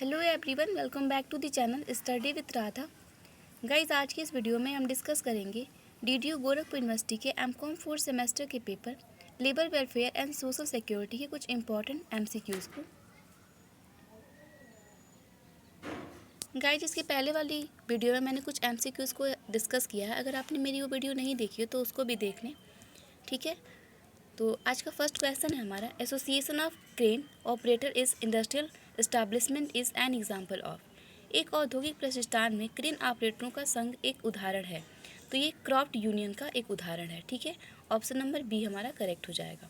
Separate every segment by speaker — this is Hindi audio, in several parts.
Speaker 1: Hello everyone, welcome back to the channel study with Radha. Guys, आज की इस वीडियो में हम डिस्कस करेंगे डीडीयू गोरखपुर यूनिवर्सिटी के एमकॉम 4th सेमेस्टर के paper labour welfare and social security के कुछ इंपॉर्टेंट एमसीक्यूज़ को। गाइज, इसके पहले वाली वीडियो में मैंने कुछ एमसीक्यूज़ को डिस्कस किया है। अगर आपने मेरी वो वीडियो नहीं देखी हो तो उसको भी देख लें, ठीक है। तो आज का फर्स्ट क्वेश्चन है हमारा, association of crane operator is industrial establishment is an example of. एक औद्योगिक प्रतिष्ठान में क्रेन ऑपरेटरों का संघ एक उदाहरण है। तो ये क्राफ्ट यूनियन का एक उदाहरण है, ठीक है। ऑप्शन नंबर बी हमारा करेक्ट हो जाएगा।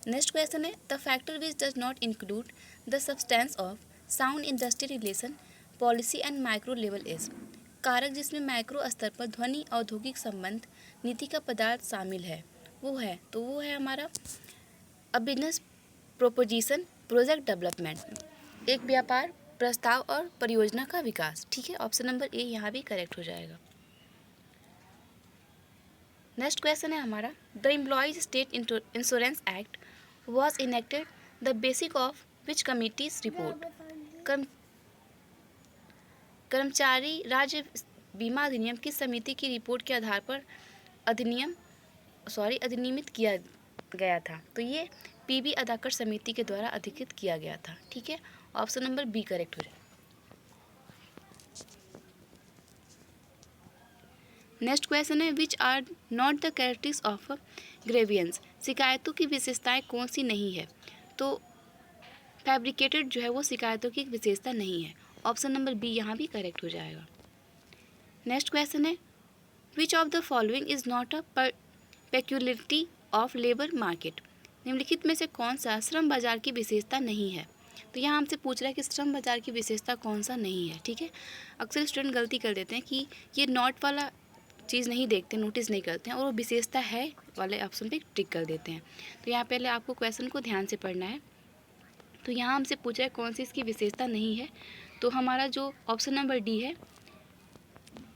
Speaker 1: नेक्स्ट क्वेश्चन है, the factor which does not include the substance of sound industry relation policy and micro level is. कारक जिसमें माइक्रो स्तर पर ध्वनि औद्योगिक संबंध नीति का पदार्थ शामिल है वो है हमारा a business proposition project development, एक व्यापार प्रस्ताव और परियोजना का विकास, ठीक है। ऑप्शन नंबर ए यहाँ भी करेक्ट हो जाएगा। नेक्स्ट क्वेश्चन है हमारा, the employees state insurance act was enacted the basic of which committees report. कर्मचारी राज्य बीमा अधिनियम किस समिति की रिपोर्ट के आधार पर अधिनियमित किया गया था। तो ये पीबी अदाकर समिति के द्वारा अधिकृत किया गया था, ठीक है। ऑप्शन नंबर बी करेक्ट हो जाए। नेक्स्ट क्वेश्चन है, which are not the characteristics of grievances. शिकायतों की विशेषताएं कौन सी नहीं है। तो फैब्रिकेटेड जो है वो शिकायतों की एक विशेषता नहीं है। ऑप्शन नंबर बी यहाँ भी करेक्ट हो जाएगा। नेक्स्ट क्वेश्चन है, which of the following is not a peculiarity of labour market. निम्नलिखित में से कौन सा श्रम बाजार की विशेषता नहीं है। तो यहाँ हमसे पूछ रहा है कि श्रम बाजार की विशेषता कौन सा नहीं है, ठीक है। अक्सर स्टूडेंट गलती कर देते हैं कि ये नॉट वाला चीज़ नहीं देखते, नोटिस नहीं करते हैं और वो विशेषता है वाले ऑप्शन पे टिक कर देते हैं। तो यहाँ पहले आपको क्वेश्चन को ध्यान से पढ़ना है। तो यहाँ हमसे पूछा है कौन सी इसकी विशेषता नहीं है। तो हमारा जो ऑप्शन नंबर डी है,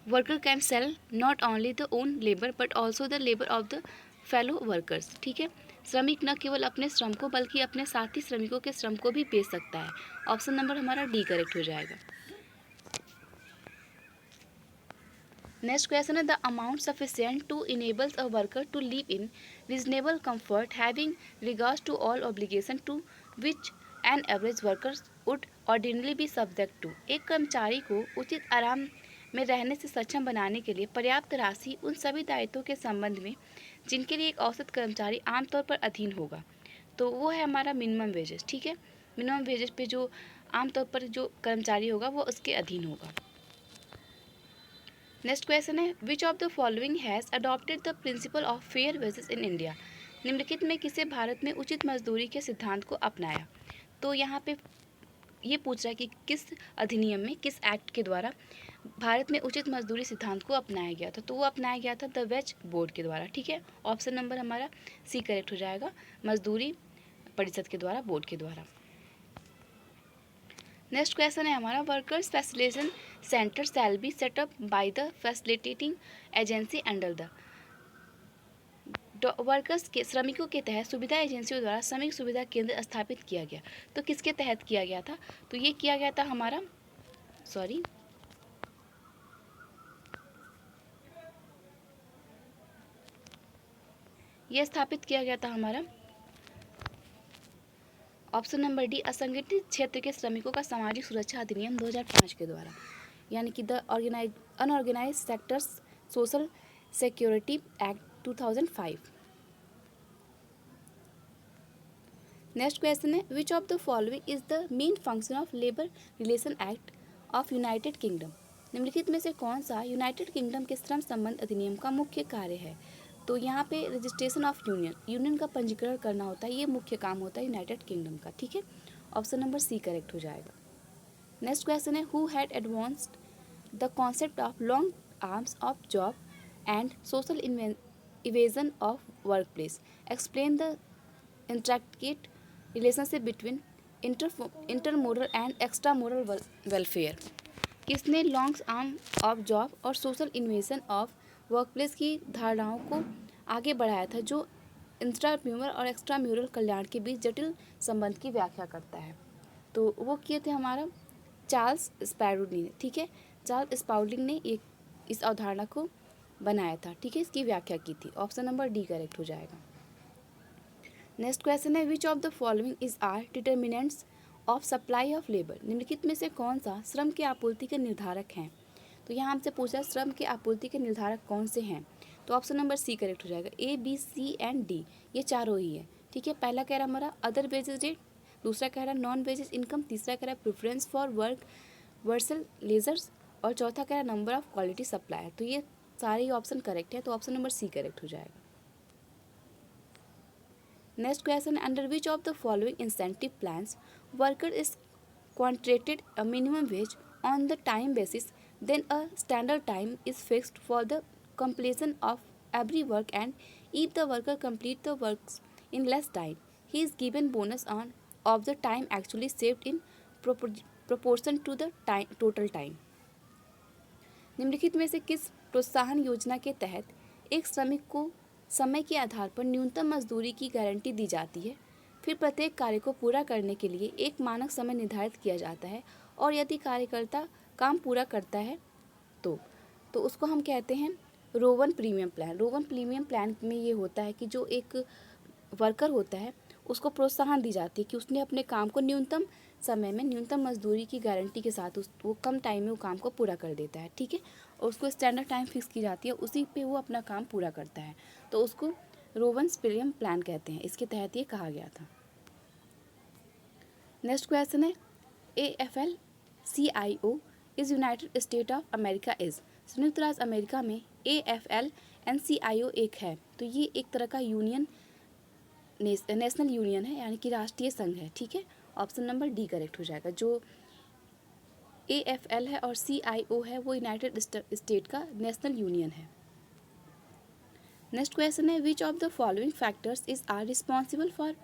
Speaker 1: worker can sell not only the own labour but also the labour of the fellow workers, ठीक है। श्रमिक न केवल अपने श्रम को बल्कि अपने साथी श्रमिकों के श्रम को भी बेच सकता है। ऑप्शन नंबर हमारा डी करेक्ट हो जाएगा। नेक्स्ट क्वेश्चन है, the amount sufficient to enables a worker to live in reasonable comfort having regards to all obligation to which an average worker would ordinary be subject to. एक कर्मचारी को उचित आराम में रहने से सक्षम बनाने के लिए पर्याप्त राशि उन सभी दायित्वों के संबंध में जिनके लिए एक औसत कर्मचारी आमतौर पर अधीन होगा। तो वो है हमारा मिनिमम वेजेस, ठीक है। मिनिमम वेजेस पे जो आमतौर पर जो कर्मचारी होगा वो उसके अधीन होगा। नेक्स्ट क्वेश्चन है, which of the following has adopted the principle of fair wages in India. निम्नलिखित में किसे भारत में उचित मजदूरी के सिद्धांत को अपनाया। तो यहाँ पे ये पूछ रहा है कि किस अधिनियम में, किस एक्ट के द्वारा भारत में उचित मजदूरी सिद्धांत को अपनाया गया था। तो वो अपनाया गया था द वेज बोर्ड के द्वारा, ठीक है। ऑप्शन नंबर हमारा सी करेक्ट हो जाएगा, मजदूरी परिषद के द्वारा, बोर्ड के द्वारा। नेक्स्ट क्वेश्चन है हमारा, workers facilitation centre shall be set up by the facilitating agency under the. Workers के श्रमिकों के तहत सुविधा एजेंसियों द्वारा श्रमिक सुविधा केंद्र स्थापित किया गया। तो किसके तहत किया गया था। तो ये किया गया था हमारा ये स्थापित किया गया था हमारा ऑप्शन नंबर डी, असंगठित क्षेत्र के श्रमिकों का सामाजिक सुरक्षा अधिनियम 2005 के द्वारा, यानी कि the unorganise sectors social security act 2005। Next question है, which of the following is the main function of labour relation act of United Kingdom. निम्नलिखित में से कौन सा यूनाइटेड किंगडम के श्रम संबंध अधिनियम का मुख्य कार्य है। तो यहाँ पे रजिस्ट्रेशन ऑफ यूनियन का पंजीकरण करना होता है, ये मुख्य काम होता है यूनाइटेड किंगडम का, ठीक है। ऑप्शन नंबर सी करेक्ट हो जाएगा। नेक्स्ट क्वेश्चन है, who had advanced the concept of long arms of job and social evasion of work place. Explain the interacted relationship between intermural and extra moral welfare. किसने लॉन्ग आर्म ऑफ जॉब और सोशल इन्वेजन ऑफ वर्कप्लेस की धारणाओं को आगे बढ़ाया था, जो इंट्राम्यूरल और एक्स्ट्राम्यूरल कल्याण के बीच जटिल संबंध की व्याख्या करता है। तो वो किए थे हमारा चार्ल्स स्पाउल्डिंग ने, ठीक है। चार्ल्स स्पाउल्डिंग ने एक इस अवधारणा को बनाया था, ठीक है, इसकी व्याख्या की थी। ऑप्शन नंबर डी करेक्ट हो जाएगा। नेक्स्ट क्वेश्चन है which of the following is are determinants of supply of labour. निम्नलिखित में से कौन सा श्रम के आपूर्ति के निर्धारक हैं। तो यहाँ हमसे पूछा है श्रम के आपूर्ति के निर्धारक कौन से हैं। तो ऑप्शन नंबर सी करेक्ट हो जाएगा। ए, बी, सी एंड डी ये चारों ही है, ठीक है। पहला कह रहा हमारा अदर वेजेस रेट, दूसरा कह रहा नॉन वेजेस इनकम, तीसरा कह रहा preference for work versus leisures, और चौथा कह रहा नंबर ऑफ क्वालिटी सप्लायर। तो ये सारे ही ऑप्शन करेक्ट है, तो ऑप्शन नंबर सी करेक्ट हो जाएगा। Next question, under which of the following incentive plans worker is contracted a minimum wage on the time basis then a standard time is fixed for the completion of every work, and if the worker complete the works in less time he is given bonus on of the time actually saved in proportion to the time total time। निम्नलिखित में से किस प्रोत्साहन योजना के तहत एक श्रमिक को समय के आधार पर न्यूनतम मजदूरी की गारंटी दी जाती है, फिर प्रत्येक कार्य को पूरा करने के लिए एक मानक समय निर्धारित किया जाता है, और यदि कार्यकर्ता काम पूरा करता है तो उसको हम कहते हैं Rowan premium plan. Rowan premium plan में ये होता है कि जो एक वर्कर होता है उसको प्रोत्साहन दी जाती है कि उसने अपने काम को न्यूनतम समय में न्यूनतम मजदूरी की गारंटी के साथ वो कम टाइम में वो काम को पूरा कर देता है, ठीक है। और उसको स्टैंडर्ड टाइम फिक्स की जाती है, उसी पे वो अपना काम पूरा करता है, तो उसको रोवन प्रीमियम प्लान कहते हैं। इसके तहत ये कहा गया था। नेक्स्ट क्वेश्चन है AFL-CIO is United state of America is. संयुक्त राज्य अमेरिका में AFL-CIO एक है, तो ये एक तरह का यूनियन नेशनल यूनियन है, यानी कि राष्ट्रीय संघ है, ठीक है। ऑप्शन नंबर डी करेक्ट हो जाएगा। जो AFL है और CIO है वो यूनाइटेड स्टेट का नेशनल यूनियन है। नेक्स्ट क्वेश्चन है which of the following factors is are responsible for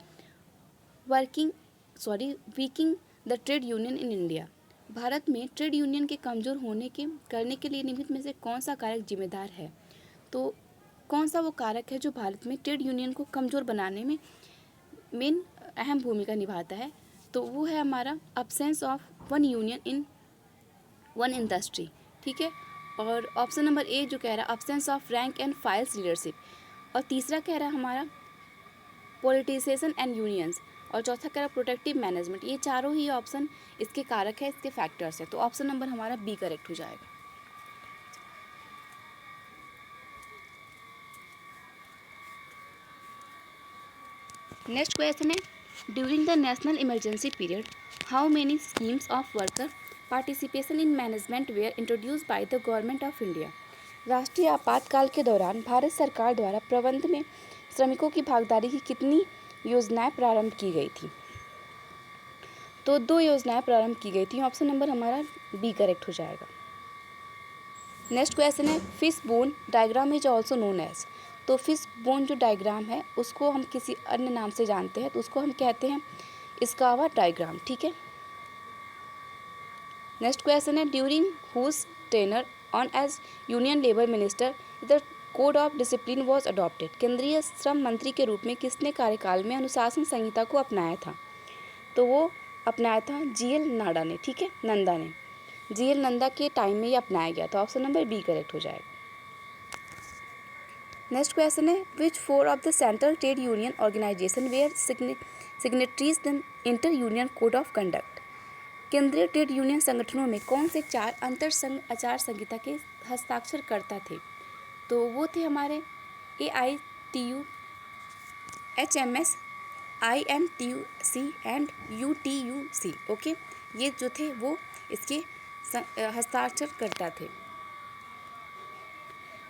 Speaker 1: weakening the trade union in India. Bharat में ट्रेड यूनियन के कमज़ोर करने के लिए निम्नलिखित में से कौन सा कारक जिम्मेदार है। तो कौन सा वो कारक है जो भारत में ट्रेड यूनियन को कमज़ोर बनाने में मेन अहम भूमिका निभाता है। तो वो है हमारा absence of one union in one industry, ठीक है। और ऑप्शन नंबर ए जो कह रहा है absence of rank and files leadership, और तीसरा कह रहा है हमारा पॉलिटिसाइजेशन एंड यूनियंस, और चौथा कह रहा प्रोटेक्टिव मैनेजमेंट। ये चारों ही ऑप्शन इसके कारक है, इसके फैक्टर्स है, तो ऑप्शन नंबर हमारा बी करेक्ट हो जाएगा। नेक्स्ट क्वेश्चन है during the national emergency period how many schemes of worker participation in management were introduce by the government of India. राष्ट्रीय आपातकाल के दौरान भारत सरकार द्वारा प्रबंध में श्रमिकों की भागीदारी की कितनी योजनाएं प्रारंभ की गई थी। तो 2 योजनाएं प्रारंभ की गई थी। ऑप्शन नंबर हमारा बी करेक्ट हो जाएगा। नेक्स्ट क्वेश्चन है fish bone diagram is also known as. तो फिश बोन जो डायग्राम है उसको हम किसी अन्य नाम से जानते हैं, तो उसको हम कहते हैं इस्कावा डायग्राम, ठीक है। नेक्स्ट क्वेश्चन है during whose tenure on as union labour minister the code of discipline was adopted. केंद्रीय श्रम मंत्री के रूप में किसने कार्यकाल में अनुशासन संहिता को अपनाया था। तो वो अपनाया था GL नाडा ने, ठीक है, नंदा ने। GL नंदा के टाइम में ये अपनाया गया था। ऑप्शन नंबर बी करेक्ट हो जाएगा। नेक्स्ट क्वेश्चन है which 4 of the central trade union organisation were signatories the inter union code of conduct. केंद्रीय ट्रेड यूनियन संगठनों में कौन से 4 अंतर संघ आचार संहिता के हस्ताक्षरकर्ता थे। तो वो थे हमारे AITU, HMS, INTUC and UTUC, okay. ये जो थे वो इसके हस्ताक्षरकर्ता थे।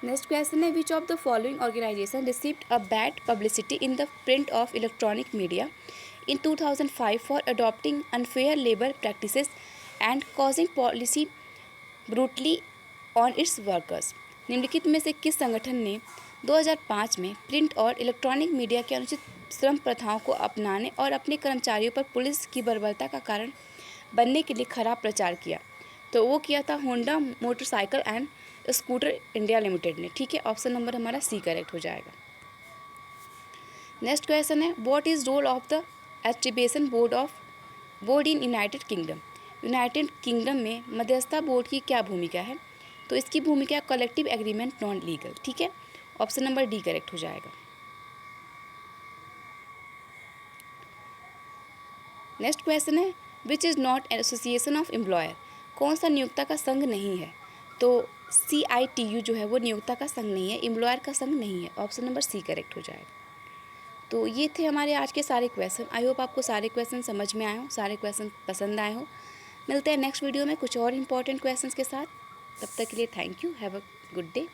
Speaker 1: नेक्स्ट क्वेश्चन है which of the following organisation received a bad publicity in the print of electronic media in 2005 for adopting unfair labor practices and causing policy brutally on its workers। निम्नलिखित में से किस संगठन ने 2005 में प्रिंट और इलेक्ट्रॉनिक मीडिया के अनुचित श्रम प्रथाओं को अपनाने और अपने कर्मचारियों पर पुलिस की बर्बरता का कारण बनने के लिए खराब प्रचार किया। तो वो किया था Honda motorcycle and scooter India limited ने, ठीक है। ऑप्शन नंबर हमारा सी करेक्ट हो जाएगा। नेक्स्ट क्वेश्चन है what is role of the attribution board of board in United Kingdom, United Kingdom में मध्यस्थता बोर्ड की क्या भूमिका है? तो इसकी भूमिका कलेक्टिव एग्रीमेंट नॉन लीगल, ठीक है, ऑप्शन नंबर डी करेक्ट हो जाएगा। नेक्स्ट क्वेश्चन है which is not association of employer, कौन सा नियोक्ता का संघ नहीं है? तो CITU जो है वो नियोक्ता का संघ नहीं है, एम्प्लॉयर का संघ नहीं है, ऑप्शन नंबर सी करेक्ट हो जाएगा। तो ये थे हमारे आज के सारे क्वेश्चन। आई होप आपको सारे क्वेश्चन समझ में आए हो, सारे क्वेश्चन पसंद आए हो। मिलते हैं नेक्स्ट वीडियो में कुछ और इंपॉर्टेंट क्वेश्चंस के साथ। तब तक के लिए thank you, have a good day.